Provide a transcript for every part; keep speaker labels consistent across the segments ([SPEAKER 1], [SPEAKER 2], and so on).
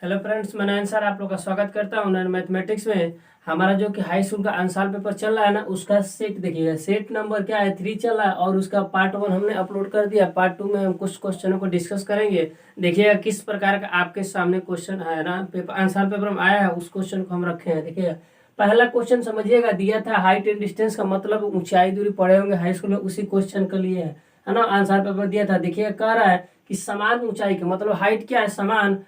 [SPEAKER 1] Hello friends, मैं नयन sir आप लोग का स्वागत करता हूँ नयन मैथमेटिक्स में। हमारा जो कि हाई स्कूल का आंसर पेपर चल रहा है ना, उसका सेट देखिएगा। सेट नंबर क्या है 3 चल रहा है और उसका पार्ट 1 हमने अपलोड कर दिया। पार्ट 2 में हम कुछ क्वेश्चनों को डिस्कस करेंगे। देखिएगा किस प्रकार का आपके सामने क्वेश्चन है ना, पेपर आंसर पेपर में आया है, उस क्वेश्चन को हम रखे हैं। देखिएगा पहला क्वेश्चन समझिएगा, दिया था हाइट एंड डिस्टेंस का मतलब ऊंचाई दूरी पढ़े होंगे हाई स्कूल में, उसी क्वेश्चन के लिए है ना आंसर पेपर दिया था। देखिएगा कह रहा है कि समान ऊंचाई के मतलब हाइट क्या है, समान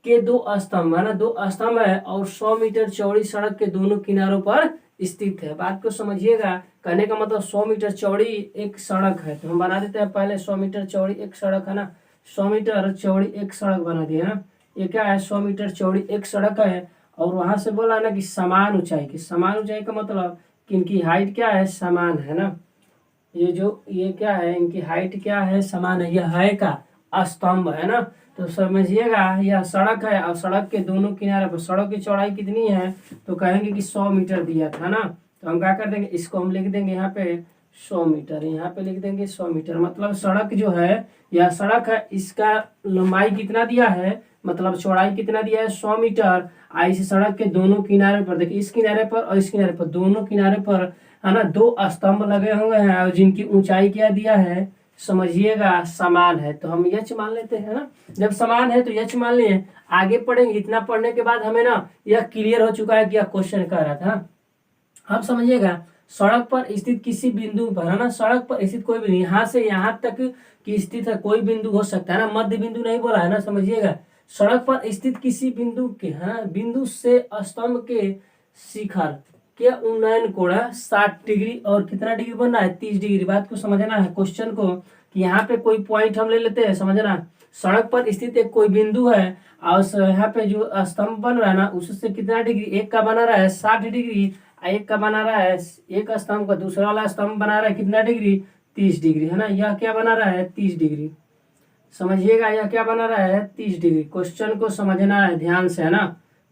[SPEAKER 1] के दो स्तंभ है ना, दो स्तंभ है और 100 मीटर चौड़ी सड़क के दोनों किनारों पर स्थित है। बात को समझिएगा, कहने का मतलब 100 मीटर चौड़ी एक सड़क है, तो हम बना देते हैं पहले 100 मीटर चौड़ी एक सड़क है ना। 100 मीटर चौड़ी एक सड़क बना दिया ना। ये क्या है, 100 मीटर चौड़ी एक सड़क है और वहां से बोला ना कि समान ऊंचाई की। समान ऊंचाई का मतलब कि इनकी हाइट क्या है, समान है ना। ये क्या है, इनकी हाइट क्या है, समान है। यह है का स्तंभ है ना। तो समझिएगा यह सड़क है और सड़क के दोनों किनारे पर सड़क की चौड़ाई कितनी है, तो कहेंगे कि 100 मीटर दिया था ना। तो हम क्या कर देंगे, इसको हम लिख देंगे यहाँ पे 100 मीटर, यहाँ पे लिख देंगे 100 मीटर। मतलब सड़क जो है, यह सड़क है, इसका लंबाई कितना दिया है, मतलब चौड़ाई कितना दिया है 100 मीटर। इस सड़क के दोनों किनारे पर देखिए, इस किनारे पर और इस किनारे पर, दोनों किनारे पर है ना दो स्तंभ लगे हुए हैं और जिनकी ऊंचाई क्या दिया है, समझिएगा समान है। तो हम यच मान लेते हैं ना। जब समान है तो यच मान लिए। आगे पढ़ेंगे, इतना पढ़ने के बाद हमें ना यह क्लियर हो चुका है कि यह क्वेश्चन कर रहा था। अब समझिएगा, सड़क पर स्थित किसी बिंदु पर है ना, सड़क पर स्थित कोई भी, यहाँ से यहाँ तक की स्थित है कोई बिंदु हो सकता है ना, मध्य बिंदु नहीं बोला है ना। समझिएगा सड़क पर स्थित किसी बिंदु के है ना, बिंदु से स्तंभ के शिखर के उन्नयन कोण है 60 डिग्री और कितना डिग्री बनना है, 30 डिग्री। बात को समझना है क्वेश्चन को कि यहाँ पे कोई पॉइंट हम ले लेते हैं। समझना, सड़क पर स्थित एक कोई बिंदु है और यहाँ पे जो स्तंभ बन रहा है ना, उससे कितना डिग्री, एक का बना रहा है 60 डिग्री, एक का बना रहा है, एक स्तंभ का दूसरा वाला स्तंभ बना रहा है कितना डिग्री, 30 डिग्री है ना। यह क्या बना रहा है, 30 डिग्री। समझिएगा यह क्या बना रहा है, 30 डिग्री। क्वेश्चन को समझना है ध्यान से है ना।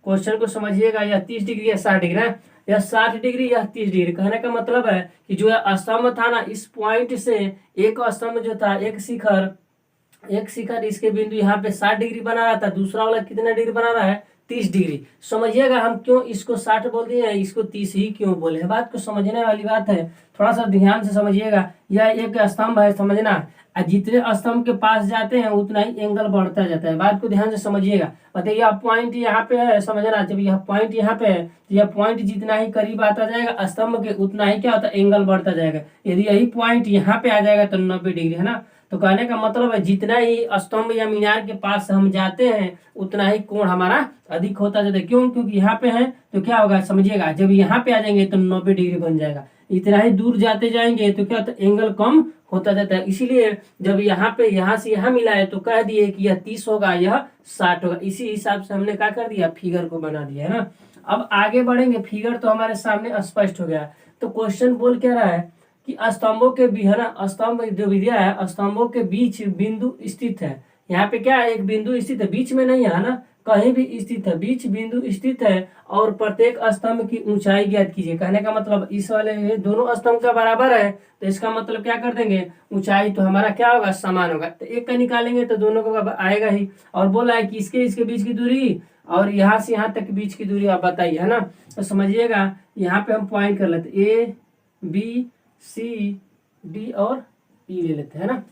[SPEAKER 1] क्वेश्चन को समझिएगा, यह 30 डिग्री या 60 डिग्री है, यह 60 डिग्री यह 30 डिग्री। कहने का मतलब है कि जो स्तंभ था ना, इस पॉइंट से एक स्तंभ जो था, एक शिखर इसके बिंदु यहाँ पे 60 डिग्री बना रहा था, दूसरा वाला कितना डिग्री बना रहा है, 30 डिग्री। समझिएगा हम क्यों इसको 60 बोल दिए हैं, इसको 30 ही क्यों बोले हैं, बात को समझने वाली बात है। थोड़ा सा ध्यान से समझिएगा, यह एक स्तंभ है समझना, जितने स्तंभ के पास जाते हैं उतना ही एंगल बढ़ता जाता है। बात को ध्यान से समझिएगा। बताइए यह पॉइंट यहाँ पे है, समझना, जब यह पॉइंट यहाँ पे है तो यह पॉइंट जितना ही करीब आता जाएगा स्तंभ के, उतना ही क्या होता है, एंगल बढ़ता जाएगा। यदि यही पॉइंट यहाँ पे आ जाएगा तो 90 डिग्री है ना। तो कहने का मतलब है जितना ही स्तंभ या मीनार के पास हम जाते हैं उतना ही कोण हमारा अधिक होता जाता है। क्यों, क्योंकि यहाँ पे है तो क्या होगा, समझिएगा जब यहाँ पे आ जाएंगे तो 90 डिग्री बन जाएगा। इतना ही दूर जाते जाएंगे तो क्या होता है, एंगल कम होता जाता है। इसीलिए जब यहाँ पे यहाँ से यहाँ मिला है तो कह दिए कि यह 30 होगा, यह 60 होगा। इसी हिसाब से हमने क्या कर दिया, फिगर को बना दिया है ना। अब आगे बढ़ेंगे, फिगर तो हमारे सामने स्पष्ट हो गया। तो क्वेश्चन बोल क्या रहा है कि स्तंभों के भी है ना, स्तंभ जो विधिया है, स्तंभों के बीच बिंदु स्थित है। यहाँ पे क्या है, एक बिंदु स्थित है, बीच में नहीं है ना, कहीं भी स्थित है, बीच बिंदु स्थित है और प्रत्येक स्तंभ की ऊंचाई ज्ञात कीजिए। कहने का मतलब इस वाले दोनों स्तंभ का बराबर है, तो इसका मतलब क्या कर देंगे, ऊंचाई तो हमारा क्या होगा, समान होगा। तो एक का निकालेंगे तो दोनों का आएगा ही। और बोला है कि इसके बीच की दूरी और यहाँ से यहाँ तक बीच की दूरी आप बताइए है ना। तो समझिएगा यहाँ पे हम पॉइंट कर लेते, ए बी सी डी और ई ले लेते हैं ना,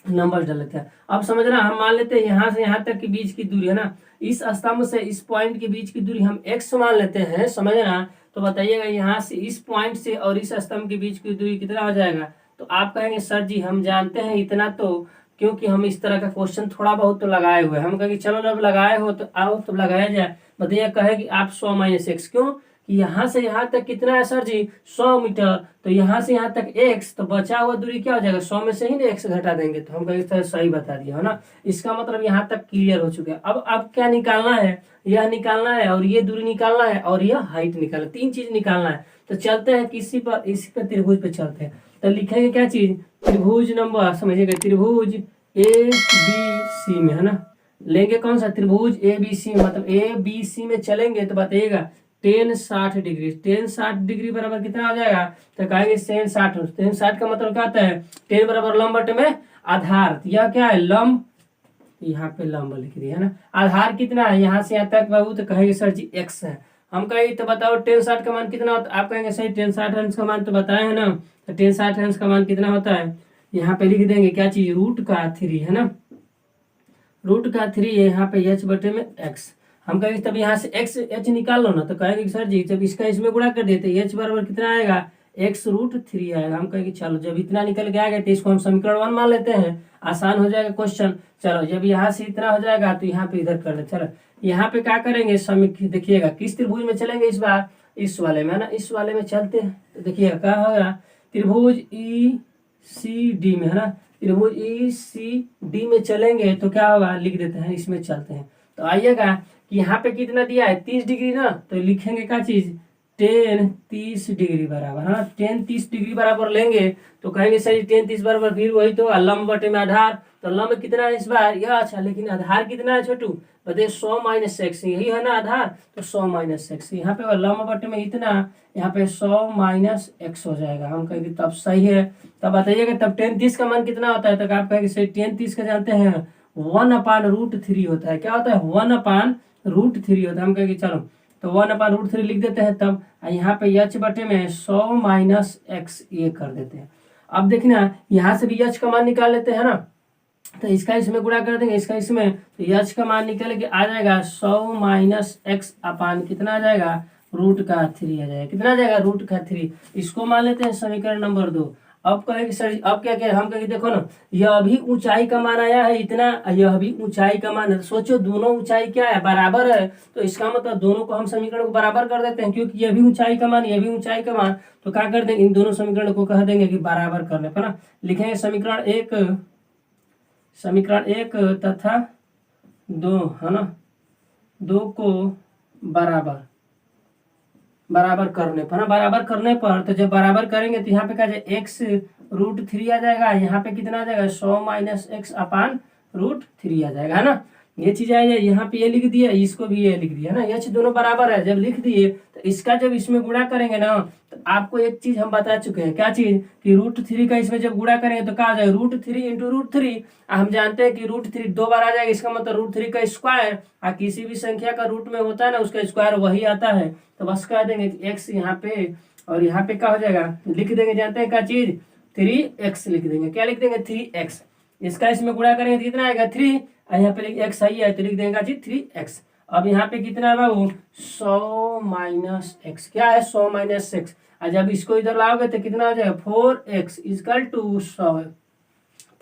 [SPEAKER 1] नंबर डाल लेते हैं। अब समझना, हम मान लेते हैं यहाँ से यहाँ तक के बीच की दूरी है ना, इस स्तंभ से इस पॉइंट के बीच की दूरी हम x मान लेते हैं, समझना। तो बताइएगा यहाँ से इस पॉइंट से और इस स्तंभ के बीच की दूरी कितना हो जाएगा। तो आप कहेंगे सर जी हम जानते हैं इतना, तो क्योंकि हम इस तरह का क्वेश्चन थोड़ा बहुत तो लगाए हुए हैं। हम कहेंगे चलो जब लगाए हो तो आओ तो लगाया जाए। बताइए कहे कि आप 100 - x, क्यों कि यहाँ से यहाँ तक कितना है सर जी, 100 मीटर। तो यहाँ से यहाँ तक x, तो बचा हुआ दूरी क्या हो जाएगा, 100 में से ही ना x घटा देंगे। तो हम कहेंगे सही बता दिया है ना। इसका मतलब यहाँ तक क्लियर हो चुका है। अब क्या निकालना है, यह निकालना है और ये दूरी निकालना है और यह हाइट निकालना, 3 चीज निकालना है। तो चलते हैं इसी पर त्रिभुज पे चलते हैं। तो लिखेंगे क्या चीज, त्रिभुज नंबर, समझिएगा त्रिभुज ABC में है ना, लेंगे कौन सा, त्रिभुज ABC, मतलब ABC में चलेंगे तो बताइएगा tan 60 डिग्री, tan 60 डिग्री बराबर कितना आ जाएगा, तो कहेंगे tan 60। tan 60 का मतलब क्या होता है, tan बराबर लंब बटे में आधार। यह क्या है, लंब यहाँ पे लंब लिख दिया है ना। आधार कितना है यहाँ से यहाँ तक बाबू, तो कहेंगे सर जी x है। हम कहेंगे तो बताओ टेन 60 का मान कितना होता है, आप कहेंगे सही टेन 60 अंश का मान तो बताए है ना, तो टेन 60 अंश का मान कितना होता है, यहाँ पे लिख देंगे क्या चीज, √3 है ना, √3 है यहाँ पे h बटे में x। हम कहेंगे तब यहाँ से x h निकाल लो ना, तो कहेंगे कि सर जी जब इसका इसमें गुणा कर देते h बराबर कितना आएगा, x√3 आएगा। हम कहेंगे चलो जब इतना निकल के आएगा तो इसको हम समीकरण 1 मान लेते हैं, आसान हो जाएगा क्वेश्चन। चलो जब यहाँ से इतना हो जाएगा तो यहाँ पे इधर कर ले। चलो यहाँ पे क्या करेंगे, देखिएगा किस त्रिभुज में चलेंगे इस बार, इस वाले में है ना, इस वाले में चलते हैं। तो देखिएगा क्या होगा, त्रिभुज ECD में है ना, त्रिभुज ECD में चलेंगे तो क्या होगा, लिख देते हैं इसमें चलते हैं। तो आइएगा कि यहाँ पे कितना दिया है 30 डिग्री ना, तो लिखेंगे क्या चीज, 10 30 डिग्री बराबर है ना, 10 30 डिग्री बराबर लेंगे तो कहेंगे सर 10 30 बराबर फिर वही तो लंब बटे में आधार, तो लंब कितना है इस बार यह, अच्छा लेकिन आधार कितना है छोटू, बताइए 100 - x, यही है ना आधार, तो 100 - x यहाँ पे लंब बटे में इतना, यहाँ पे 100 - x हो जाएगा। हम कहेंगे तब सही है। तब बताइएगा तब 10 30 का मान कितना होता है, तब आप कहेंगे सही 10 30 का जानते हैं 1/√3 होता है। क्या होता है, 1/√3 होता है। हम कहेंगे चलो तो 1/√3 लिख देते हैं, तब यहाँ पे h बटे में 100 - x ये कर देते हैं। अब देखना यहाँ से भी h का मान निकाल लेते हैं ना, तो इसका इसमें गुणा कर देंगे, इसका इसमें, तो h का मान निकल के आ जाएगा 100 - x अपान कितना आ जाएगा, √3 आ जाएगा। कितना आ जाएगा, √3। इसको मान लेते हैं समीकरण नंबर 2। अब कहेंगे सर अब क्या क्या, हम कहेंगे देखो ना यह भी ऊंचाई का मान आया है इतना, यह भी ऊंचाई का मान है, सोचो दोनों ऊंचाई क्या है, बराबर है, तो इसका मतलब दोनों को हम समीकरण को बराबर कर देते हैं, क्योंकि यह भी ऊंचाई का मान यह भी ऊंचाई का मान, तो क्या कर देंगे इन दोनों समीकरण को कह देंगे कि बराबर करने पर ना, लिखेंगे समीकरण एक तथा 2 है ना, 2 को बराबर करने पर ना, बराबर करने पर तो जब बराबर करेंगे तो यहाँ पे क्या जाए x√3 आ जाएगा, यहाँ पे कितना आ जाएगा 100 - x अपान √3 आ जाएगा है ना। ये चीज आ जाए, यहाँ पे ये लिख दिया, इसको भी ये लिख दिया ना, ये चीज दोनों बराबर है। जब लिख दिए तो इसका जब इसमें गुणा करेंगे ना, तो आपको एक चीज हम बता चुके हैं, क्या चीज, कि √3 का इसमें जब गुणा करेंगे तो क्या आ जाएगा, √3 × √3। हम जानते हैं कि √3 2 बार आ जाएगा, इसका मतलब √3 का स्क्वायर, किसी भी संख्या का रूट में होता है ना उसका स्क्वायर वही आता है, तो बस कह देंगे कि x यहाँ पे और यहाँ पे क्या हो जाएगा, लिख देंगे, जानते हैं क्या चीज, 3x लिख देंगे। क्या लिख देंगे, 3x। इसका इसमें गुणा करेंगे तो कितना आएगा 3, और यहाँ पे x सही है तो लिख देंगे जी 3x। अब यहाँ पे कितना है बाबू, 100 - x, क्या है 100 - x, और जब इसको इधर लाओगे तो कितना हो जाएगा 4x = 100,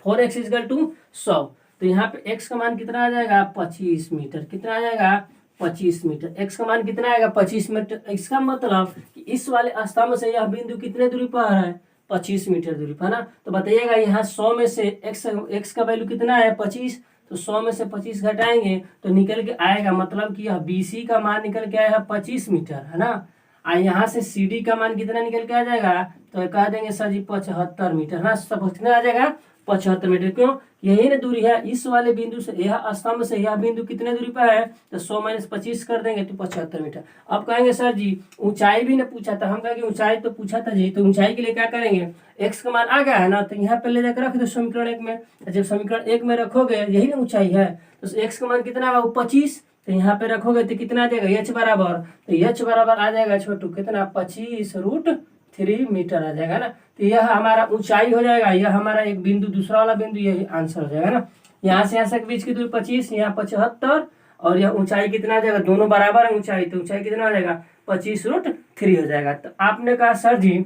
[SPEAKER 1] 4x = 100। तो यहाँ पे x का मान कितना आ जाएगा 25 मीटर, कितना आ जाएगा 25 मीटर, x का मान कितना आएगा 25 मीटर। इसका मतलब कि इस वाले स्तंभ से यह बिंदु कितने दूरी पर है, 25 मीटर दूरी पर ना। तो बताइएगा यहाँ 100 में से x का वैल्यू कितना है 25, तो 100 में से 25 घटाएंगे तो निकल के आएगा, मतलब कि यह BC का मान निकल के आया है 25 मीटर है ना। यहाँ से CD का मान कितना निकल के आ जाएगा, तो कह देंगे सर जी 75 मीटर ना, सब कितना आ जाएगा 75 मीटर। क्यों, यही ना दूरी है इस वाले बिंदु से, यह स्तंभ से यह बिंदु कितने दूरी पर है, तो 100 - 25 कर देंगे तो 75 मीटर। अब कहेंगे सर जी ऊंचाई भी ना पूछा था, हम कहेंगे ऊंचाई तो पूछा था जी, तो ऊंचाई के लिए क्या करेंगे, x का मान आ गया है ना, तो यहाँ पे ले जाकर रख दो समीकरण 1 में, जब समीकरण 1 में रखोगे यही ना ऊंचाई है, तो x का मान कितना है 25, तो यहाँ पे रखोगे तो कितना आ जाएगा h बराबर, तो h बराबर आ जाएगा छोटू कितना 25√3 मीटर आ जाएगा ना। तो यह हमारा ऊंचाई हो जाएगा, यह हमारा एक बिंदु दूसरा वाला बिंदु, यही आंसर हो जाएगा ना। यहाँ से यहाँ से बीच की दूरी 25, यहाँ 75, और यह ऊंचाई कितना आ जाएगा, दोनों बराबर है ऊंचाई, तो ऊंचाई कितना आ जाएगा 25√3 हो जाएगा। तो आपने कहा सर जी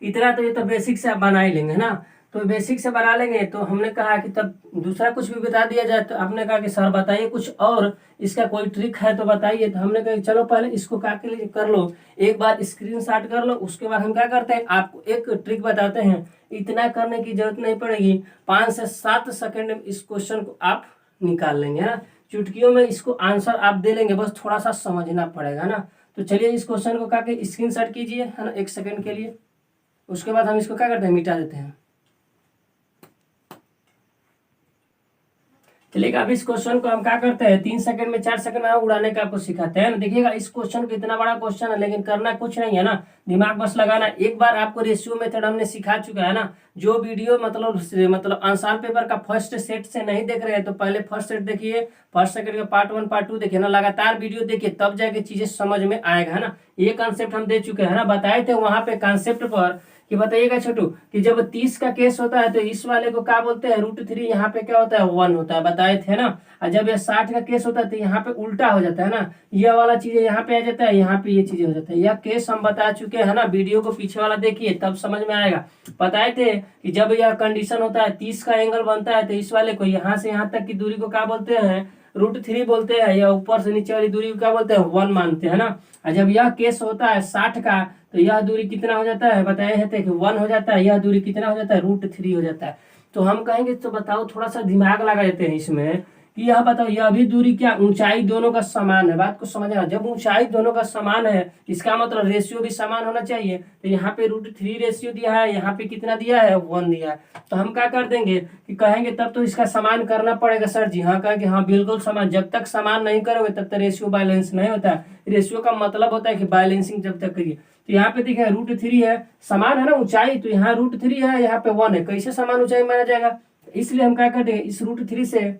[SPEAKER 1] इतना तो ये तो बेसिक से आप बना ही लेंगे ना, तो बेसिक से बना लेंगे, तो हमने कहा कि तब दूसरा कुछ भी बता दिया जाए, तो आपने कहा कि सर बताइए कुछ और इसका कोई ट्रिक है तो बताइए। तो हमने कहा चलो पहले इसको क्या के लिए कर लो, एक बार स्क्रीनशॉट कर लो, उसके बाद हम क्या करते हैं आपको एक ट्रिक बताते हैं। इतना करने की जरूरत नहीं पड़ेगी, 5 से 7 सेकंड में इस क्वेश्चन को आप निकाल लेंगे ना, चुटकियों में इसको आंसर आप दे लेंगे, बस थोड़ा सा समझना पड़ेगा ना। तो चलिए इस क्वेश्चन को क्या के स्क्रीनशॉट कीजिए है ना 1 सेकंड के लिए, उसके बाद हम इसको क्या करते हैं मिटा देते हैं। चलिएगा, अब इस क्वेश्चन को हम क्या करते हैं 3 सेकंड में 4 सेकंड में उड़ाने का आपको सिखाते हैं ना। देखिएगा, इस क्वेश्चन को इतना बड़ा क्वेश्चन है लेकिन करना कुछ नहीं है ना, दिमाग बस लगाना। एक बार आपको रेशियो मेथड हमने सिखा चुका है ना। जो वीडियो मतलब आंसर पेपर का फर्स्ट सेट से नहीं देख रहे हैं तो पहले फर्स्ट सेट देखिए, फर्स्ट सेकंड का पार्ट 1 पार्ट 2 देखिए ना, लगातार वीडियो देखिए तब जाके चीजें समझ में आएगा, है ना। ये कॉन्सेप्ट हम दे चुके हैं ना, बताए थे वहां पे कॉन्सेप्ट पर कि बताइएगा छोटू कि जब 30 का केस होता है तो इस वाले को क्या बोलते हैं √3, यहाँ पे क्या होता है 1 होता है, बताए थे ना। और जब ये 60 का केस होता है तो यहाँ पे उल्टा हो जाता है ना, ये वाला चीजें यहाँ पे आ जाता है, यहाँ पे ये चीजें हो जाता है। यह केस हम बता चुके हैं ना, वीडियो को पीछे वाला देखिए तब समझ में आएगा। बताए थे कि जब यह कंडीशन होता है 30 का एंगल बनता है तो इस वाले को यहाँ से यहाँ तक की दूरी को क्या बोलते हैं √3 बोलते हैं, या ऊपर से नीचे वाली दूरी को क्या बोलते हैं 1 मानते हैं ना। और जब यह केस होता है 60 का तो यह दूरी कितना हो जाता है, बताए थे कि 1 हो जाता है, यह दूरी कितना हो जाता है √3 हो जाता है। तो हम कहेंगे तो बताओ, थोड़ा सा दिमाग लगा देते हैं इसमें कि यह बताओ यह भी दूरी क्या ऊंचाई दोनों का समान है। बात को समझना, जब ऊंचाई दोनों का समान है इसका मतलब रेशियो भी समान होना चाहिए। तो यहाँ पे √3 रेशियो दिया है, यहाँ पे कितना दिया है 1 दिया है। तो हम क्या कर देंगे कि कहेंगे तब तो इसका समान करना पड़ेगा सर जी। हाँ कहेंगे हाँ बिल्कुल समान, जब तक समान नहीं करोगे तब तक रेशियो बैलेंस नहीं होता है। रेशियो का मतलब होता है कि बैलेंसिंग जब तक करिए। तो यहाँ पे देखिए √3 है, समान है ना ऊंचाई, तो यहाँ √3 है, यहाँ पे 1 है, कैसे समान ऊंचाई माना जाएगा। इसलिए हम क्या कर देंगे, इस √3 से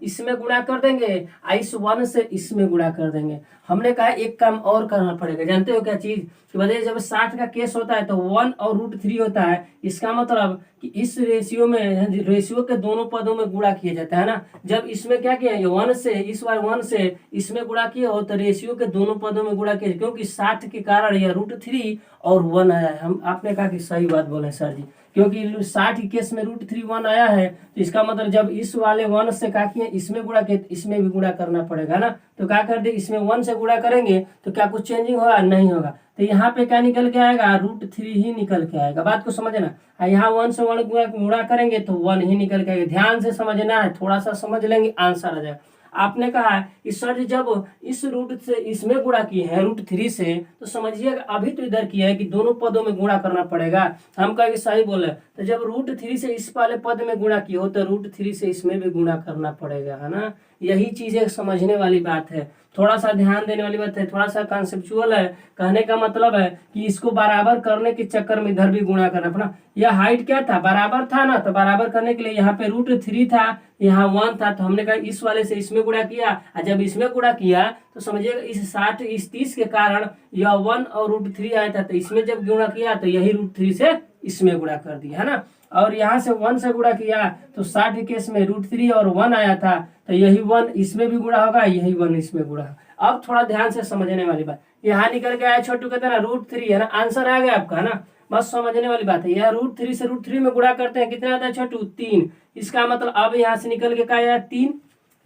[SPEAKER 1] इसमें गुणा कर देंगे, इस 1 से इसमें गुणा कर देंगे। हमने कहा एक काम और करना पड़ेगा, जानते हो क्या चीज कि बताइए, जब 60 का केस होता है तो 1 और √3 होता है, इसका मतलब कि इस रेशियो में रेशियो के दोनों पदों में गुणा किया जाता है ना। जब इसमें क्या किया 1 से इस बार 1 से इसमें गुणा किया हो तो रेशियो के दोनों पदों में गुणा किया, क्योंकि 60 के कारण यह √3 और 1 आया है। हम आपने कहा कि सही बात बोले सर जी, क्योंकि 60 केस में √3 1 आया है, तो इसका मतलब जब इस वाले 1 से क्या किए इसमें गुणा किए, इसमें भी गुणा करना पड़ेगा ना। तो क्या कर दे, इसमें 1 से गुणा करेंगे तो क्या कुछ चेंजिंग होगा, नहीं होगा। तो यहाँ पे क्या निकल के आएगा √3 ही निकल के आएगा। बात को समझना, यहाँ 1 से 1 गुणा करेंगे तो 1 ही निकल के आएगा। ध्यान से समझना है, थोड़ा सा समझ लेंगे आंसर आ जाएगा। आपने कहा कि सर जी जब इस रूट से इसमें गुणा किए हैं √3 से, तो समझिएगा अभी तो इधर किया है कि दोनों पदों में गुणा करना पड़ेगा। हम कहेंगे सही बोले, तो जब √3 से इस वाले पद में गुणा किए हो तो √3 से इसमें भी गुणा करना पड़ेगा, है ना। यही चीजें समझने वाली बात है, थोड़ा सा ध्यान देने वाली बात है, थोड़ा सा कॉन्सेप्चुअल है। कहने का मतलब है कि इसको बराबर करने के चक्कर में इधर भी गुणा करना पड़ा। यह हाइट क्या था, बराबर था ना, तो बराबर करने के लिए यहाँ पे √3 था, यहाँ 1 था, तो हमने कहा इस वाले से इसमें गुणा किया, और जब इसमें गुणा किया तो समझिएगा इस 60 इस 30 के कारण यह 1 और √3 आया था, तो इसमें जब गुणा किया तो यही √3 से इसमें गुणा कर दिया, है ना। और यहाँ से 1 से गुणा किया तो 60 केस में √3 और 1 आया था, तो यही 1 इसमें भी गुणा होगा, यही 1 इसमें गुणा होगा। अब थोड़ा ध्यान से समझने वाली बात, यहाँ निकल के आया छोटू कहते हैं ना √3 है ना, आंसर आ गया आपका, है ना। बस समझने वाली बात है, यह √3 से √3 में गुणा करते हैं, कितना आता है छोटू 3। इसका मतलब अब यहाँ से निकल के क्या आया 3,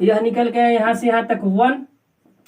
[SPEAKER 1] यह निकल के यहाँ से यहाँ तक 1,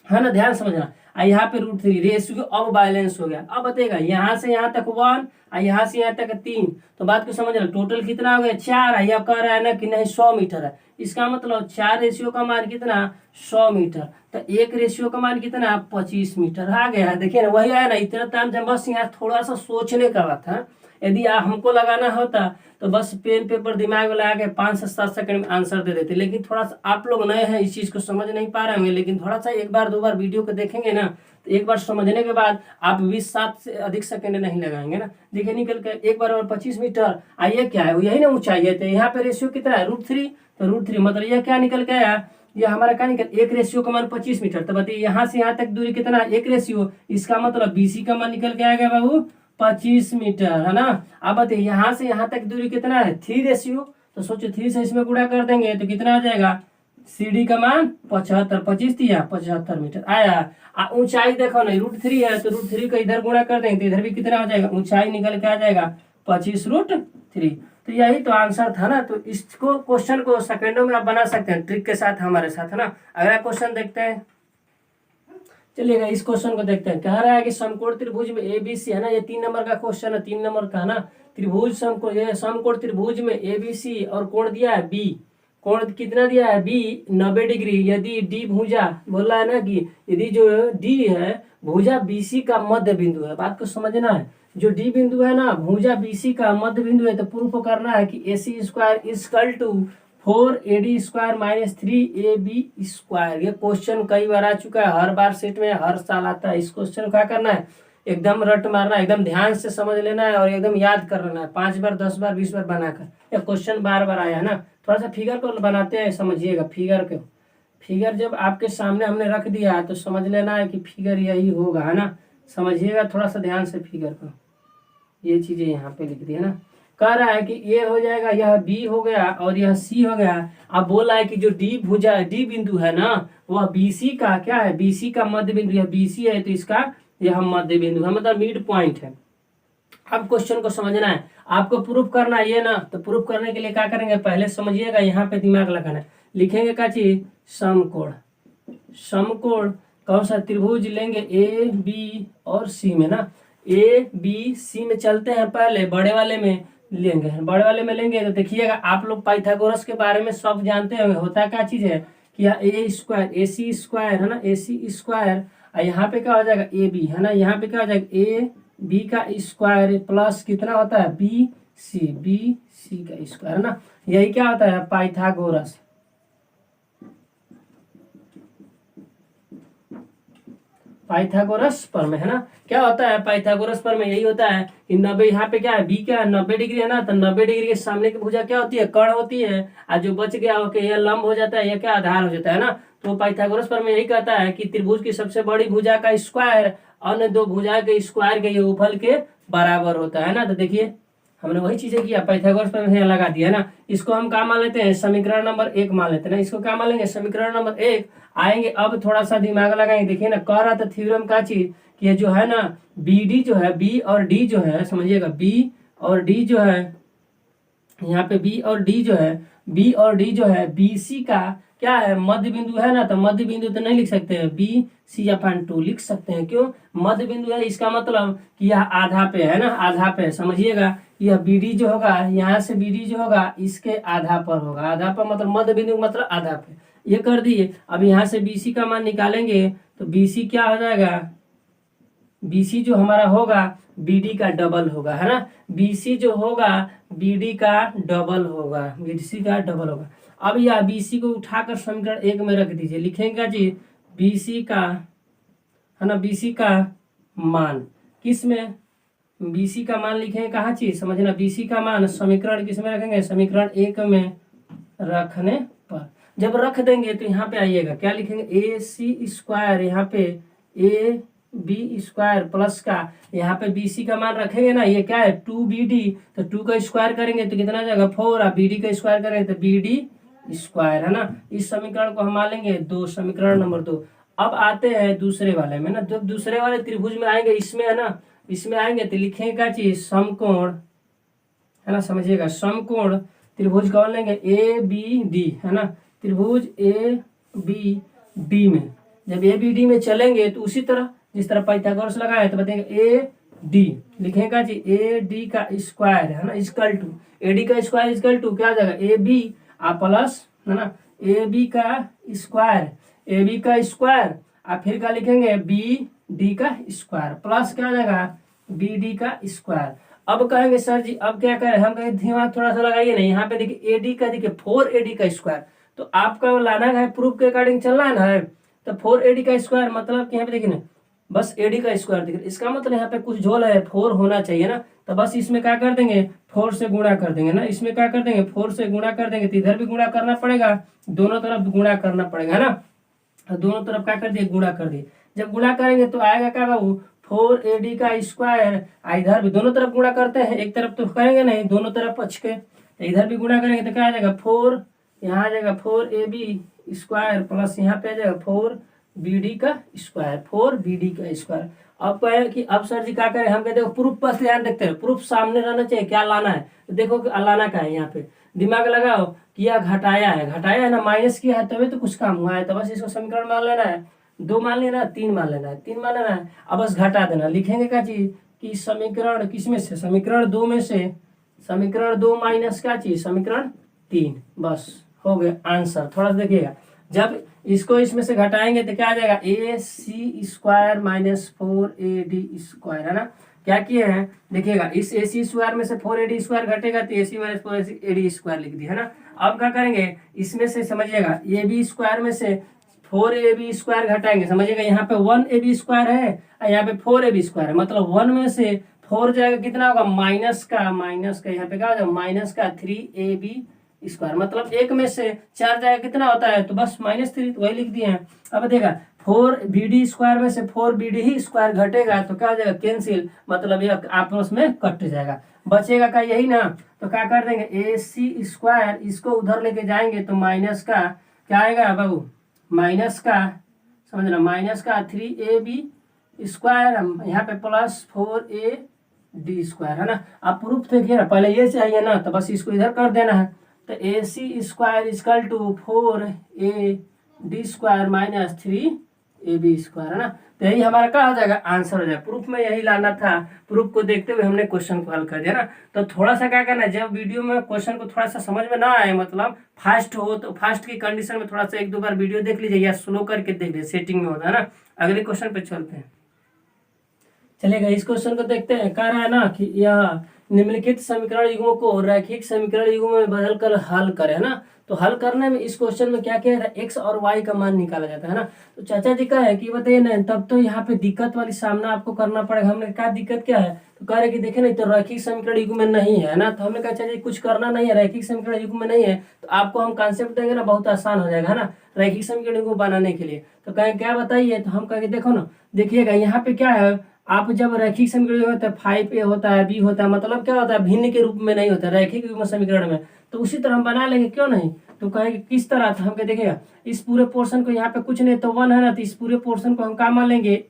[SPEAKER 1] है ना। ध्यान समझना, यहाँ पे √3 रेशियो अब बैलेंस हो गया। अब बताएगा यहाँ से यहाँ तक 1 और यहाँ से यहाँ तक 3, तो बात को समझना, टोटल कितना हो गया 4 है। यह कह रहा है ना कि नहीं 100 मीटर है, इसका मतलब 4 रेशियो का मान कितना 100 मीटर, तो 1 रेशियो का मान कितना 25 मीटर आ गया है। देखिए ना वही आया ना, इतना टाइम जब बस यहाँ थोड़ा सा सोचने का बात है। यदि हमको लगाना होता तो बस पेन पेपर दिमाग में लगा के 5 से 7 सेकंड में आंसर दे देते, लेकिन थोड़ा सा आप लोग नए हैं इस चीज को समझ नहीं पा रहे होंगे, लेकिन थोड़ा सा एक बार 2 बार वीडियो को देखेंगे ना, तो एक बार समझने के बाद आप 20-7 से अधिक सेकंड नहीं लगाएंगे ना। देखिए निकल के 1 बार और 25 मीटर, आइए क्या है यही ना ऊंचाई है, तो यहाँ पे रेशियो कितना है √3, तो √3 मतलब यह क्या निकल के आया, ये हमारा क्या निकल 1 रेशियो का मान 25 मीटर। तो बताइए यहाँ से यहाँ तक दूरी कितना 1 रेशियो, इसका मतलब BC का मान निकल के आएगा बाबू 25 मीटर, है ना। अब बताइए यहाँ से यहाँ तक दूरी कितना है 3 रेशियो, तो सोचो 3 से इसमें गुणा कर देंगे तो कितना आ जाएगा, CD का मान 75, 25 दिया 75 मीटर आया। ऊंचाई देखो ना √3 है, तो √3 को इधर गुणा कर देंगे तो इधर भी कितना हो जाएगा, ऊंचाई निकल के आ जाएगा 25 √3। तो यही तो आंसर था ना। तो इसको क्वेश्चन को सेकंडों में आप बना सकते हैं ट्रिक के साथ हमारे साथ, है ना। अगला क्वेश्चन देखते हैं, चलिएगा इस क्वेश्चन को देखते हैं। कह रहा है कि समकोण त्रिभुज में ABC, है ना, ये 3 नंबर का क्वेश्चन है, 3 नंबर का, है ना। त्रिभुज समकोण त्रिभुज में ABC और कोण दिया है B, कोण कितना दिया है B 90 डिग्री। यदि D भुजा बोल रहा है ना कि यदि जो D है भुजा BC का मध्य बिंदु है, बात को समझना है, जो D बिंदु है ना भुजा BC का मध्य बिंदु है, तो प्रूफ करना है कि AC² = 4AD² माइनस 3AB²। ये क्वेश्चन कई बार आ चुका है, हर बार सेट में हर साल आता है। इस क्वेश्चन को क्या करना है, एकदम रट मारना है, एकदम ध्यान से समझ लेना है और एकदम याद कर लेना है 5 बार 10 बार 20 बार बनाकर। ये क्वेश्चन बार बार आया है ना। थोड़ा सा फिगर को बनाते हैं, समझिएगा फिगर को। फिगर जब आपके सामने हमने रख दिया तो समझ लेना है कि फिगर यही होगा, है ना। समझिएगा थोड़ा सा ध्यान से फिगर को। ये चीजें यहाँ पे लिख दी है ना। कह रहा है कि ये हो जाएगा, यह बी हो गया और यह सी हो गया। अब बोला है कि जो डी बिंदु है ना, वह बीसी का क्या है, बीसी का मध्य बिंदु। यह बीसी है तो इसका यह मध्य बिंदु है, मतलब मिड पॉइंट है। अब क्वेश्चन को समझना है, आपको प्रूफ करना है ये ना। तो प्रूफ करने के लिए क्या करेंगे, पहले समझिएगा, यहाँ पे दिमाग लगाना है। लिखेंगे क्या चीज, समकोण। समकोण कौन सा, त्रिभुज लेंगे ए बी और सी में ना। ए बी सी में चलते हैं, पहले बड़े वाले में लेंगे। बड़े वाले में लेंगे तो देखिएगा, आप लोग पाइथागोरस के बारे में सब जानते होंगे। होता क्या चीज है कि यहाँ AC² है ना, AC²। और यहाँ पे क्या हो जाएगा, AB है ना। यहाँ पे क्या हो जाएगा, AB का स्क्वायर प्लस कितना होता है, BC का स्क्वायर है ना। यही क्या होता है, पाइथागोरस। पाइथागोरस प्रमेय है ना। क्या होता है पाइथागोरस प्रमेय, यही होता है कि 90, यहाँ पे क्या है, बी क्या है 90 डिग्री है ना। तो 90 डिग्री के सामने की भुजा क्या होती है, कर्ण होती है। और जो बच गया ओके, यह लंब हो जाता है, यह क्या आधार हो जाता है ना। तो पाइथागोरस प्रमेय यही कहता है कि त्रिभुज की सबसे बड़ी भुजा का स्क्वायर अन्य दो भुजा के स्क्वायर के योगफल के बराबर होता है ना। तो देखिए हमने वही चीजें किया, पाइथागोरस प्रमेय लगा दिया ना। इसको हम क्या मान लेते हैं, समीकरण नंबर 1 मान लेते हैं ना। इसको क्या मान लेंगे, समीकरण नंबर 1 आएंगे। अब थोड़ा सा दिमाग लगाएंगे, देखिए ना, कह रहा था थ्योरम का चीज कि ये जो है ना, BD जो है, बी और डी जो है, समझिएगा बी और डी जो है, यहाँ पे बी और डी जो है BC का क्या है, मध्य बिंदु है ना। तो मध्य बिंदु तो नहीं लिख सकते हैं, BC/2 लिख सकते हैं। क्यों, मध्य बिंदु है, इसका मतलब कि यह आधा पे है ना, आधा पे। समझिएगा, यह BD जो होगा, यहाँ से BD जो होगा इसके आधा पर होगा। आधा पर मतलब मध्य बिंदु मतलब आधा पे। ये कर दिए। अब यहाँ से BC का मान निकालेंगे तो BC क्या हो जाएगा, BC जो हमारा होगा BD का डबल होगा, है ना। BC जो होगा BD का डबल होगा, BC का डबल होगा। अब यह BC को उठाकर समीकरण 1 में रख दीजिए। लिखेंगे जी BC का, है ना, BC का मान किस में, BC का मान लिखेंगे कहाँ चीज, समझना। BC का मान समीकरण किस में रखेंगे, समीकरण 1 में रखने पर। जब रख देंगे तो यहाँ पे आइएगा, क्या लिखेंगे, AC², यहाँ पे AB² प्लस का, यहाँ पे BC का मान रखेंगे ना, ये क्या है 2BD। तो 2 का स्क्वायर करेंगे तो कितना जाएगा 4, और BD का स्क्वायर करेंगे तो BD², है ना। इस समीकरण को हम मान लेंगे 2, समीकरण नंबर 2। अब आते हैं दूसरे वाले में ना। जब दूसरे वाले त्रिभुज में आएंगे, इसमें है ना, इसमें आएंगे तो लिखेंगे क्या चीज, समकोण, है ना। समझिएगा, समकोण त्रिभुज कौन लेंगे, ABD, है ना। त्रिभुज ABD में, जब ABD में चलेंगे तो उसी तरह जिस तरह पाइथागोरस लगाए तो बताएंगे AD, लिखेगा जी AD का स्क्वायर, है ना, इक्वल टू AD का स्क्वायर इक्वल टू क्या आ जाएगा, AB प्लस, है ना, AB का स्क्वायर आप फिर क्या लिखेंगे, BD का स्क्वायर प्लस क्या आ जाएगा, BD का स्क्वायर। अब कहेंगे सर जी अब क्या करें, हम कहेंगे दिमाग थोड़ा सा लगाइए ना। यहाँ पे देखिए AD का, देखिए 4AD का स्क्वायर, तो आपका लाना है प्रूफ के अकॉर्डिंग चलना है ना। तो 4AD का स्क्वायर मतलब कि यहाँ पे देखिए ना, बस AD का स्क्वायर दिख रहा है, इसका मतलब यहाँ पे कुछ झोल है, 4 होना चाहिए ना। तो बस इसमें क्या कर देंगे, 4 से गुणा कर देंगे ना। इसमें क्या कर देंगे, 4 से गुणा कर देंगे तो इधर भी गुणा करना पड़ेगा, दोनों तरफ गुणा करना पड़ेगा, है ना। दोनों तरफ क्या कर दिए, गुणा कर दिए। जब गुणा करेंगे तो आएगा क्या बाबू, 4AD का स्क्वायर। इधर भी दोनों तरफ गुणा करते हैं, एक तरफ तो करेंगे नहीं, दोनों तरफ पच के। तो इधर भी गुणा करेंगे तो क्या आ जाएगा 4, यहाँ आ जाएगा 4AB² प्लस यहाँ पे आ जाएगा 4BD का स्क्वायर, 4BD का स्क्वायर। अब कहे कि अब सर जी क्या करें, हम कहते हैं प्रूफ पर ध्यान देखते हैं, प्रूफ सामने रहना चाहिए, क्या लाना है। तो देखो कि लाना क्या है, यहाँ पे दिमाग लगाओ, किया घटाया है ना, माइनस किया है तभी तो कुछ काम हुआ है। तो बस इसको समीकरण मान लेना है, 2 मान लेना है, 3 मान लेना है, 3 मान लेना है। अब बस घटा देना, लिखेंगे क्या चीज कि समीकरण किस में से, समीकरण 2 में से, समीकरण 2 माइनस क्या चीज, समीकरण 3, बस हो गया आंसर। थोड़ा सा देखिएगा, जब इसको इसमें से घटाएंगे तो क्या आ जाएगा, AC² माइनस 4AD², है ना। क्या किए हैं देखिएगा, इस ए सी स्क्वायर में से 4AD स्क्वायर घटेगा तो AC माइनस 4AD स्क्वायर लिख दिया है ना। अब क्या करेंगे, इसमें से समझिएगा AB स्क्वायर में से 4AB स्क्वायर घटाएंगे, समझिएगा यहाँ पे 1AB स्क्वायर है और यहाँ पे 4AB स्क्वायर है, मतलब 1 में से 4 जाएगा कितना होगा माइनस का यहाँ पे क्या हो जाएगा माइनस का 3AB स्क्वायर, मतलब 1 में से 4 जाएगा कितना होता है तो बस -3, तो वही लिख दिए हैं। अब देखा 4BD स्क्वायर में से 4BD ही स्क्वायर घटेगा तो क्या हो जाएगा कैंसिल, मतलब ये आपस में कट जाएगा, बचेगा का यही ना। तो क्या कर देंगे AC स्क्वायर, इसको उधर लेके जाएंगे तो माइनस का क्या आएगा बाबू, माइनस का समझना माइनस का 3AB स्क्वायर, यहाँ पे प्लस 4AD स्क्वायर है ना। आप प्रूफ देखिए ना, पहले ये चाहिए ना तो बस इसको इधर कर देना है। तो AC square is equal to 4AD square minus 3AB square है ना। तो यही हमारा क्या हो जाएगा आंसर हो जाएगा। प्रूफ में यही लाना था, प्रूफ को देखते हुए हमने क्वेश्चन को हल कर दिया ना। तो थोड़ा सा क्या करना है, जब वीडियो में क्वेश्चन को थोड़ा सा समझ में ना आए, मतलब फास्ट हो तो फास्ट की कंडीशन में थोड़ा सा 1-2 बार वीडियो देख लीजिए या स्लो करके देख लीजिए, सेटिंग में होता है ना। अगले क्वेश्चन पे चलते हैं, चलेगा। इस क्वेश्चन को देखते हैं, कह रहा है ना कि यह निम्नलिखित समीकरण युग्मों को रैखिक समीकरण युग्म में बदलकर हल करे, है ना। तो हल करने में इस क्वेश्चन में क्या किया जाता है, x और y का मान निकाला जाता है ना। तो चाचा जी का है कि बताइए ना, तब तो यहाँ पे दिक्कत वाली सामना आपको करना पड़ेगा। हमने कहा दिक्कत क्या है, तो कह रहे कि देखे नहीं तो रैखिक समीकरण युग्म में नहीं है ना। तो हमने कहा चाचा जी कुछ करना नहीं है, रैखिक समीकरण युग्म में नहीं है तो आपको हम कॉन्सेप्ट देंगे ना, बहुत आसान हो जाएगा है ना रैखिक समीकरण युग्म बनाने के लिए। तो कहें क्या बताइए, तो हम कहेंगे देखो ना, देखिएगा यहाँ पे क्या है, आप जब रैखिक समीकरण होता है 5A होता है, B होता है, मतलब क्या होता है भिन्न के रूप में नहीं होता रैखिक युग्म समीकरण में। तो उसी तरह हम बना लेंगे, क्यों नहीं। तो कहेंगे किस तरह, तो हम क्या देखिएगा, इस पूरे पोर्शन को यहाँ पे कुछ नहीं तो 1 है ना, तो इस पूरे पोर्शन को हम क्या मान लेंगे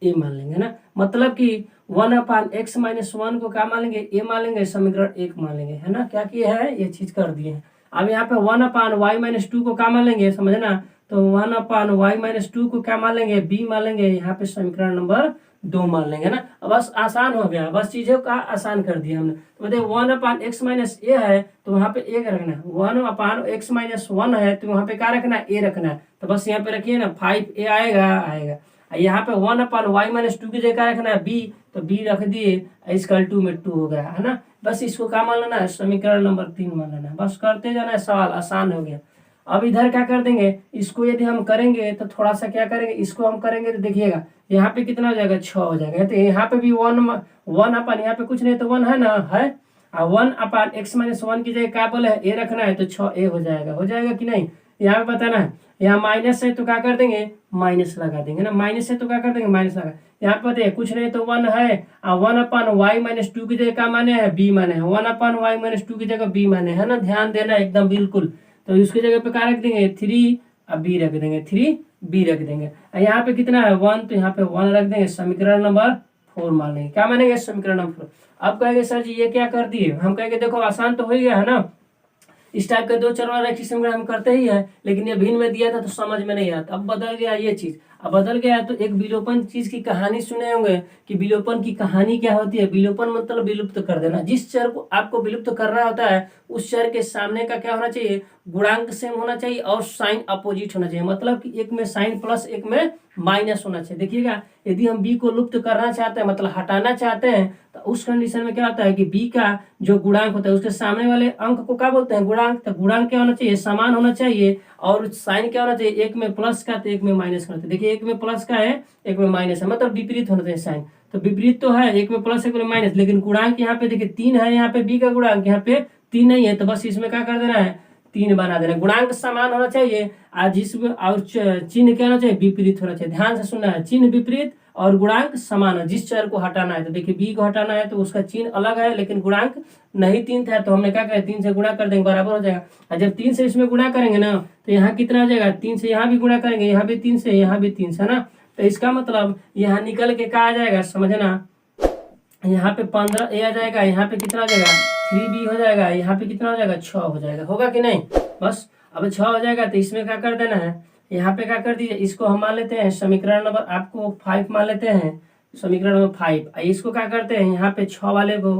[SPEAKER 1] A मान लेंगे ना। मतलब कि 1/x-1 को क्या मान लेंगे A मान लेंगे, समीकरण 1 मान लेंगे, है ना। क्या किया है ये चीज कर दिए हैं। अब यहाँ पे 1/y-2 को क्या मान लेंगे समझना, तो 1/y-2 को क्या मान लेंगे B मान लेंगे, यहाँ पे समीकरण नंबर 2 मान लेंगे ना। अब बस आसान हो गया, बस चीजों का आसान कर दिया हमने। तो बताइए 1/x-a है तो वहाँ पे a रखना है, 1/x-1 है तो वहाँ पे क्या रखना है a रखना है। तो बस यहाँ पे रखिए ना 5a आएगा। यहाँ पे 1/y-2 की जगह रखना है b, तो b रख दिए, इक्वल टू में 2 हो गया है ना। बस इसको क्या मान लेना है, समीकरण नंबर 3 मान लेना है। बस करते जाना है, सवाल आसान हो गया। अब इधर क्या कर देंगे, इसको यदि हम करेंगे तो थोड़ा सा क्या करेंगे, इसको हम करेंगे तो देखिएगा यहाँ पे कितना हो जाएगा 6 हो जाएगा। तो यहाँ पे भी 1 अपन यहाँ पे कुछ नहीं तो 1 है ना, है 1/x-1 की जगह क्या बोले a रखना है तो 6a हो जाएगा कि नहीं। यहाँ पे बताना है, यहाँ माइनस है तो क्या कर देंगे माइनस लगा देंगे ना, माइनस है तो क्या कर देंगे माइनस लगा। यहाँ पे बताइए कुछ नहीं तो 1 है, 1/y-2 की जगह क्या माने हैं b माने हैं, 1/y-2 की जगह b माने है ना। ध्यान देना एकदम बिल्कुल। तो इसकी जगह पे क्या रख देंगे 3 अब b रख देंगे, 3b रख देंगे। यहाँ पे कितना है 1, तो यहाँ पे 1 रख देंगे, समीकरण नंबर 4 मान लेंगे। क्या मानेंगे समीकरण नंबर 4। अब कहेंगे सर जी ये क्या कर दिए, हम कहेंगे देखो आसान तो हो ही गया है ना। इस टाइप के 2 चर वाला रैखिक समीकरण हम करते ही है, लेकिन ये भिन्न में दिया था तो समझ में नहीं आता। अब बदल गया ये चीज, अब बदल गया तो एक विलोपन चीज की कहानी सुने होंगे कि विलोपन की कहानी क्या होती है। विलोपन मतलब विलुप्त कर देना। जिस चर को आपको विलुप्त करना होता है उस चर के सामने का क्या होना चाहिए, गुणांक सेम होना चाहिए और साइन अपोजिट होना चाहिए। मतलब कि एक में साइन प्लस एक में माइनस होना चाहिए। देखिएगा यदि हम b को लुप्त करना चाहते हैं मतलब हटाना चाहते हैं तो उस कंडीशन में क्या होता है कि b का जो गुणांक होता है उसके सामने वाले अंक को क्या बोलते हैं गुणांक। तो गुणांक क्या होना चाहिए, समान होना चाहिए। और साइन क्या होना चाहिए, एक में प्लस का तो एक में माइनस का। देखिए एक में प्लस का है एक में माइनस है, मतलब विपरीत होना चाहिए साइन। तो विपरीत तो है, एक में प्लस एक में माइनस, लेकिन गुणांक यहाँ पे देखिए 3 है, यहाँ पे b का गुणांक यहाँ पे 3 नहीं है, तो बस इसमें क्या कर देना है 3 बना देना। गुणांक समान होना चाहिए और जिसमें और चिन्ह क्या होना चाहिए, विपरीत होना चाहिए। ध्यान से सुनना है, चिन्ह विपरीत और गुणांक समान है। जिस चर को हटाना है तो देखिए b को हटाना है तो उसका चिन्ह अलग है लेकिन गुणांक नहीं 3 था, तो हमने क्या कहा 3 से गुणा कर देंगे बराबर हो जाएगा। और जब 3 से इसमें गुणा करेंगे ना तो यहाँ कितना हो जाएगा, 3 से यहाँ भी गुणा करेंगे, यहाँ भी 3 से यहाँ भी 3 से, है ना। तो इसका मतलब यहाँ निकल के क्या आ जाएगा समझना, यहाँ पे 15a आ जाएगा, यहाँ पे कितना आ जाएगा 3b हो जाएगा, यहाँ पे कितना हो जाएगा 6 हो जाएगा। होगा कि नहीं। बस अब 6 हो जाएगा तो इसमें क्या कर देना है, यहाँ पे क्या कर दीजिए, इसको हम मान लेते हैं समीकरण नंबर आपको 5 मान लेते हैं, समीकरण नंबर 5। इसको क्या करते हैं यहाँ पे 6 वाले को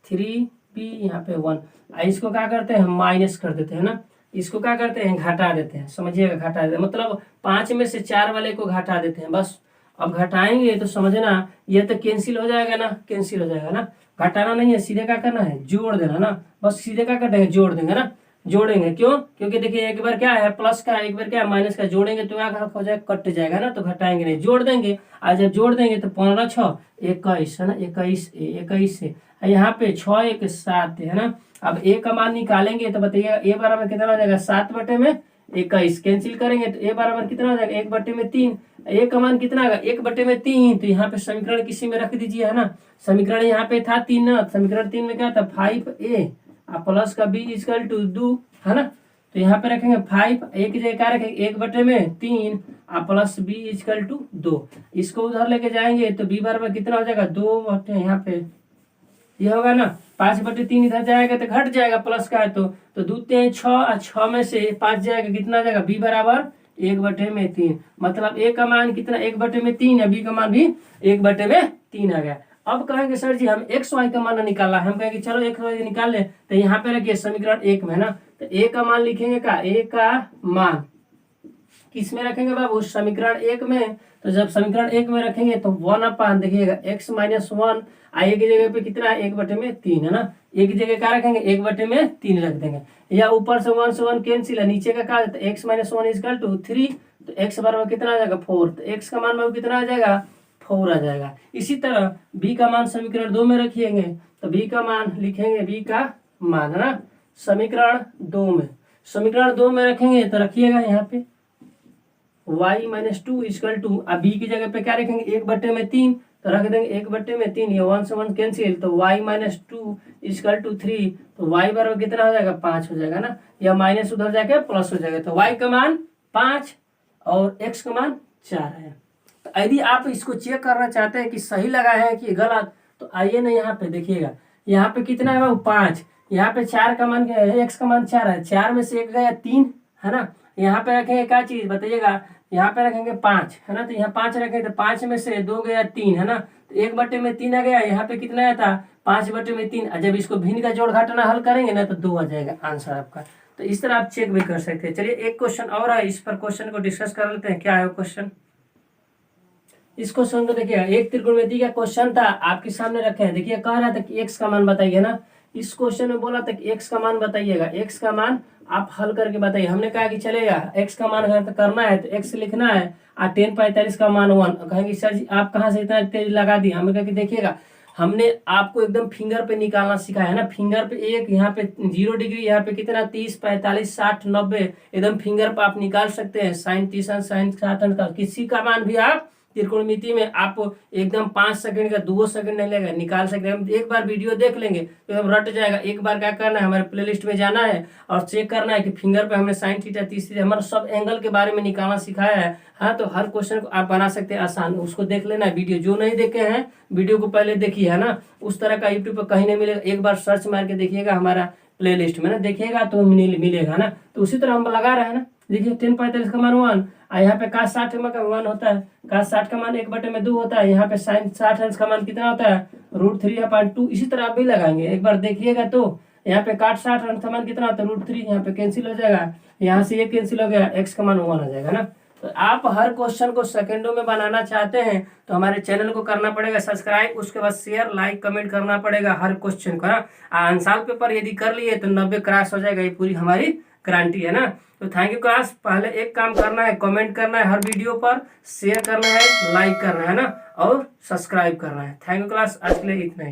[SPEAKER 1] 3b यहाँ पे 1, इसको क्या करते हैं हम माइनस कर देते हैं ना। इसको क्या करते हैं घटा देते हैं, समझिएगा घटा देते हैं, मतलब 5 में से 4 वाले को घटा देते हैं बस। अब घटाएंगे तो समझना ये तो कैंसिल हो जाएगा ना, कैंसिल हो जाएगा ना, घटाना नहीं है, सीधे क्या करना है, जोड़ देना ना, बस सीधे क्या करेंगे, जोड़ देंगे ना, जोड़ेंगे। क्यों? क्योंकि देखिए एक बार क्या है प्लस का, एक बार क्या है माइनस का, जोड़ेंगे तो क्या हो जाएगा, कट जाएगा ना, तो घटाएंगे नहीं, जोड़ देंगे। आज जब जोड़ देंगे तो 15 6 21 है ना, 21 21 है, यहाँ पे 6 1 7 है ना। अब ए का मान निकालेंगे तो बताइएगा ए बराबर कितना हो जाएगा, 7/21, कैंसिल करेंगे तो ए बराबर कितना हो जाएगा, 1/3। ए का मान कितना आएगा, 1/3, तो यहाँ पे समीकरण किसी में रख दीजिए है ना, समीकरण यहाँ पे था 3 ना, समीकरण 3 में क्या था, 5a प्लस का b इक्वल टू 2 है ना, तो यहाँ पे रखेंगे 5, एक जगह क्या रखेंगे, 1/3 प्लस b इक्वल टू 2। इसको उधर लेके जाएंगे तो b बराबर कितना हो जाएगा, 2 यहाँ पे ये होगा ना, 5/3 इधर जाएगा तो घट जाएगा, प्लस का है तो 2 3 6, 6 में से 5 जाएगा, कितना जाएगा, b बराबर 1/3। मतलब a का मान कितना, 1/3 है, b का मान भी 1/3 आ गया। अब कहेंगे सर जी हम एक्स वाई का मान निकाला, हम कहेंगे चलो एक्स वाई निकाल ले, तो यहाँ पे रखिए समीकरण 1 में है ना, तो ए का मान लिखेंगे का, ए का मान किस में रखेंगे बाबू, समीकरण 1 में। तो जब समीकरण 1 में रखेंगे तो 1/, देखिएगा x - 1 आई की जगह पे कितना है, 1/3 है ना, एक जगह क्या रखेंगे, 1/3 रख देंगे, या ऊपर से 1 से 1 कैंसिल है, नीचे का क्या है, x - 1 इक्वल टू 3, तो x बराबर कितना आ जाएगा, 4, तो x का मान बाबू कितना आ जाएगा, 4 आ जाएगा। इसी तरह b का मान समीकरण 2 में रखिएंगे, तो b का मान लिखेंगे, b का मान है ना समीकरण 2 में, समीकरण 2 में रखेंगे तो रखिएगा यहाँ पे y - 2 इक्वल टू, अब b की जगह पे क्या रखेंगे, 1/3, तो रख देंगे 1/3, ये 1 से 1 कैंसिल, तो y - 2 इक्वल टू 3, तो y बराबर कितना हो जाएगा, 5 हो जाएगा ना, या माइनस उधर जाके प्लस हो जाएगा, तो y का मान 5 और x का मान 4 है। तो यदि आप इसको चेक करना चाहते हैं कि सही लगा है कि गलत, तो आइए ना यहाँ पे देखिएगा, यहाँ पे कितना है बाबू, 5, यहाँ पे 4 का मान क्या है, x का मान 4 है, 4 में से 1 गया 3 है ना, यहाँ पे रखेंगे क्या चीज बताइएगा, यहाँ पे रखेंगे 5 है ना, तो यहाँ 5 रखेंगे तो 5 में से 2 गया 3 है ना, तो 1/3 आ गया, यहाँ पे कितना आया था 5/3, जब इसको भिन्न का जोड़ घटाना हल करेंगे ना तो 2 आ जाएगा आंसर आपका। तो इस तरह आप चेक भी कर सकते हैं। चलिए एक क्वेश्चन और है, इस पर क्वेश्चन को डिस्कस कर लेते हैं। क्या है क्वेश्चन, इस क्वेश्चन को देखिए, एक त्रिकोणमिति का क्वेश्चन था आपके सामने रखे हैं। देखिए कह रहा था कि एक्स का मान बताइए ना, इस क्वेश्चन में बोला था कि एक्स का मान बताइएगा, एक्स का मान आप हल करके बताइए। हमने कहा कि चलेगा एक्स का मान अगर करना है तो एक्स लिखना है और 10/45 का मान 1। कहेंगे सर जी आप कहाँ से इतना तेज लगा दी, हमने कहा कि देखिएगा हमने आपको एकदम फिंगर पे निकालना सिखाया है ना, फिंगर पे एक, यहाँ पे 0 डिग्री, यहाँ पे कितना 30 45 60 90, एकदम फिंगर पे आप निकाल सकते हैं। साइन 30 साइन 60 का किसी का मान भी आप त्रिकोणमिति में आप एकदम 5 सेकंड का 2 सेकंड नहीं लगेगा, निकाल सकते हैं। हम एक बार वीडियो देख लेंगे तो एकदम रट जाएगा। एक बार क्या करना है, हमारे प्लेलिस्ट में जाना है और चेक करना है कि फिंगर पे हमने साइन थीटा 30 थीटा हमारा सब एंगल के बारे में निकालना सिखाया है। हाँ, तो हर क्वेश्चन को आप बना सकते हैं आसान, उसको देख लेना है वीडियो। जो नहीं देखे हैं वीडियो को पहले देखिए है ना, उस तरह का यूट्यूब पर कहीं नहीं मिलेगा। एक बार सर्च मार के देखिएगा हमारा प्लेलिस्ट में ना, देखिएगा तो मिलेगा ना। तो उसी तरह हम लगा रहे हैं ना, देखिए 10/45 का मान 1, यहाँ पे cos 60 का मान होता है, cos 60 का मान 1/2 होता है। यहाँ पे sin 60 का मान कितना होता है, √3/2। इसी तरह आप भी लगाएंगे, एक बार देखिएगा। तो यहाँ पे cot 60 का मान कितना होता है, √3, यहाँ पे कैंसिल हो जाएगा, यहाँ से ये कैंसिल हो गया, x का मान 1 हो जाएगा ना। तो आप हर क्वेश्चन को सेकंडों में बनाना चाहते हैं तो हमारे चैनल को करना पड़ेगा सब्सक्राइब, उसके बाद शेयर लाइक कमेंट करना पड़ेगा हर क्वेश्चन को ना। आंसर पेपर यदि कर लिए तो 90 क्रॉस हो जाएगा, ये पूरी हमारी गारंटी है ना। तो थैंक यू क्लास। पहले एक काम करना है, कमेंट करना है हर वीडियो पर, शेयर करना है, लाइक करना है ना, और सब्सक्राइब करना है। थैंक यू क्लास, आज के लिए इतना ही।